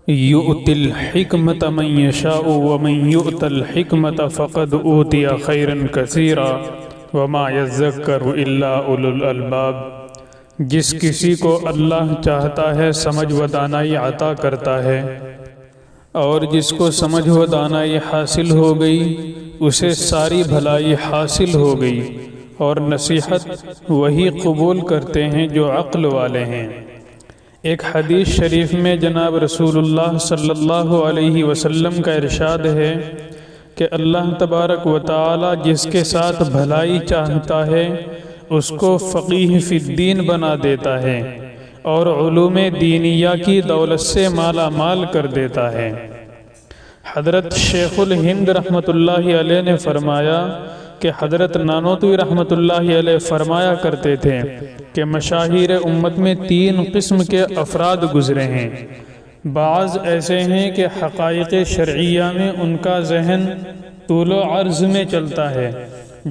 یؤتی الحکمت من یشاء ومن یؤت الحکمت فقد اوتی خیرا کثیرا وما یذکر الا اولو الالباب۔ جس کسی کو اللہ چاہتا ہے سمجھ و دانائی عطا کرتا ہے، اور جس کو سمجھ و دانائی حاصل ہو گئی اسے ساری بھلائی حاصل ہو گئی، اور نصیحت وہی قبول کرتے ہیں جو عقل والے ہیں۔ ایک حدیث شریف میں جناب رسول اللہ صلی اللہ علیہ وسلم کا ارشاد ہے کہ اللہ تبارک و تعالی جس کے ساتھ بھلائی چاہتا ہے اس کو فقیہ فی الدین بنا دیتا ہے اور علوم دینیہ کی دولت سے مالا مال کر دیتا ہے۔ حضرت شیخ الہند رحمۃ اللہ علیہ نے فرمایا کہ حضرت نانوتوی رحمۃ اللہ علیہ فرمایا کرتے تھے کہ مشاہیر امت میں 3 قسم کے افراد گزرے ہیں۔ بعض ایسے ہیں کہ حقائق شرعیہ میں ان کا ذہن طول و عرض میں چلتا ہے،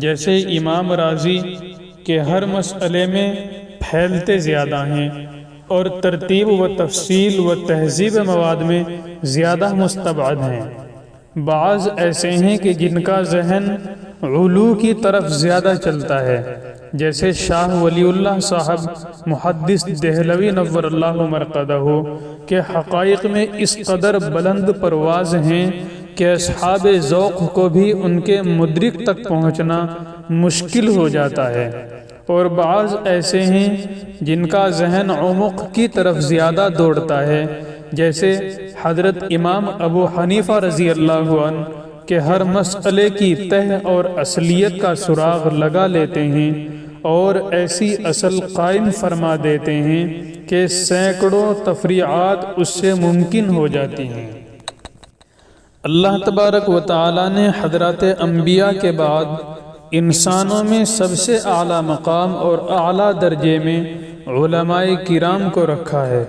جیسے امام رازی کہ ہر مسئلے میں پھیلتے زیادہ ہیں اور ترتیب و تفصیل و تہذیب مواد میں زیادہ مستبعد ہیں۔ بعض ایسے ہیں کہ جن کا ذہن علو کی طرف زیادہ چلتا ہے، جیسے شاہ ولی اللہ صاحب محدث دہلوی نور اللہ مرقدہ کہ حقائق میں اس قدر بلند پرواز ہیں کہ اصحاب ذوق کو بھی ان کے مدرک تک پہنچنا مشکل ہو جاتا ہے۔ اور بعض ایسے ہیں جن کا ذہن عمق کی طرف زیادہ دوڑتا ہے، جیسے حضرت امام ابو حنیفہ رضی اللہ عنہ کہ ہر مسئلے کی تہ اور اصلیت کا سراغ لگا لیتے ہیں اور ایسی اصل قائم فرما دیتے ہیں کہ سینکڑوں تفریعات اس سے ممکن ہو جاتی ہیں۔ اللہ تبارک و تعالی نے حضرات انبیاء کے بعد انسانوں میں سب سے اعلیٰ مقام اور اعلیٰ درجے میں علماء کرام کو رکھا ہے۔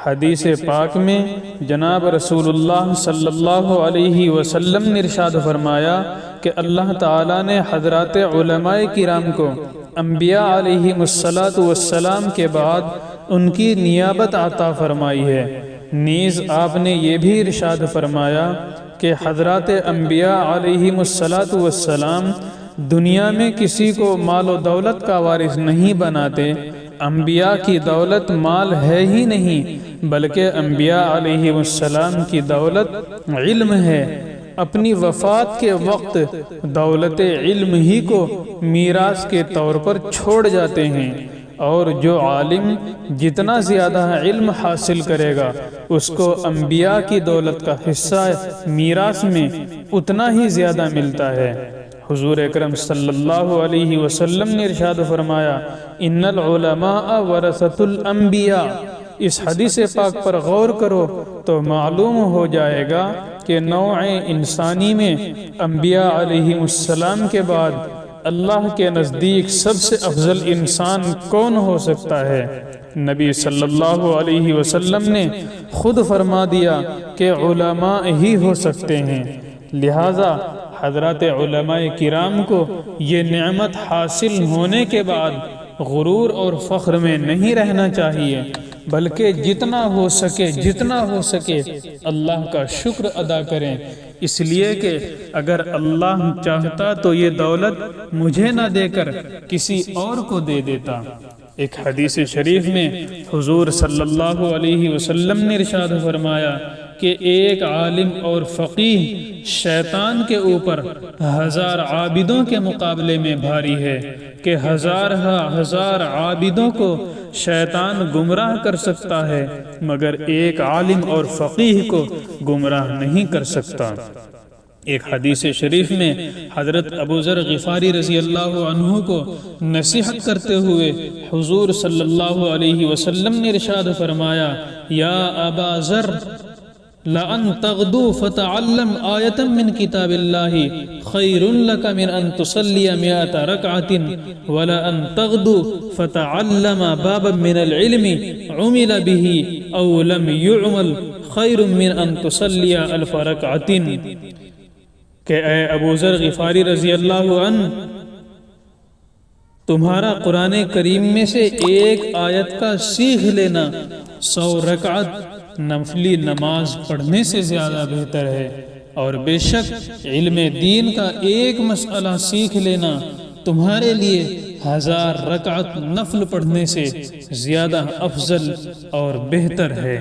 حدیث پاک میں جناب رسول اللہ صلی اللہ علیہ وسلم نے ارشاد فرمایا کہ اللہ تعالیٰ نے حضرات علماء کرام کو انبیاء علیہ السلام کے بعد ان کی نیابت عطا فرمائی ہے۔ نیز آپ نے یہ بھی ارشاد فرمایا کہ حضرات انبیاء علیہ السلام دنیا میں کسی کو مال و دولت کا وارث نہیں بناتے۔ انبیاء کی دولت مال ہے ہی نہیں، بلکہ انبیاء علیہ السلام کی دولت علم ہے۔ اپنی وفات کے وقت دولت علم ہی کو میراث کے طور پر چھوڑ جاتے ہیں، اور جو عالم جتنا زیادہ علم حاصل کرے گا اس کو انبیاء کی دولت کا حصہ میراث میں اتنا ہی زیادہ ملتا ہے۔ حضور اکرم صلی اللہ علیہ وسلم نے ارشاد فرمایا ان العلماء ورثۃ الانبیاء۔ اس حدیث پاک پر غور کرو تو معلوم ہو جائے گا کہ نوع انسانی میں انبیاء علیہ السلام کے بعد اللہ کے نزدیک سب سے افضل انسان کون ہو سکتا ہے۔ نبی صلی اللہ علیہ وسلم نے خود فرما دیا کہ علماء ہی ہو سکتے ہیں، لہذا حضرات علماء کرام کو یہ نعمت حاصل ہونے کے بعد غرور اور فخر میں نہیں رہنا چاہیے، بلکہ جتنا ہو سکے اللہ کا شکر ادا کریں، اس لیے کہ اگر اللہ چاہتا تو یہ دولت مجھے نہ دے کر کسی اور کو دے دیتا۔ ایک حدیث شریف میں حضور صلی اللہ علیہ وسلم نے ارشاد فرمایا کہ ایک عالم اور فقیہ شیطان کے اوپر 1000 عابدوں کے مقابلے میں بھاری ہے کہ ہزار عابدوں کو شیطان گمراہ کر سکتا ہے مگر ایک عالم اور فقیہ کو گمراہ نہیں کر سکتا۔ ایک حدیث شریف میں حضرت ابو ذر غفاری رضی اللہ عنہ کو نصیحت کرتے ہوئے حضور صلی اللہ علیہ وسلم نے ارشاد فرمایا یا ابا ذر لَأَن تَغْدُو فَتَعَلَّمْ آیَةً مِّن کتاب اللہ خَيْرٌ لَكَ مِنْ أَن تُصَلِّيَ 100 رَكْعَةٍ وَلَأَن تَغْدُو فَتَعَلَّمَ بَابًا مِّنَ الْعِلْمِ عُمِلَ بِهِ أَوْ لَمْ يُعْمَلْ خَيْرٌ مِّنْ أَن تُصَلِّيَ 1000 رَكْعَةٍ۔ کہ اے ابو ذر غفاری رضی اللہ عنہ، تمہارا قرآن کریم میں سے ایک آیت کا سیکھ لینا 100 رکعت نفلی نماز پڑھنے سے زیادہ بہتر ہے، اور بے شک علم دین کا ایک مسئلہ سیکھ لینا تمہارے لیے 1000 رکعت نفل پڑھنے سے زیادہ افضل اور بہتر ہے۔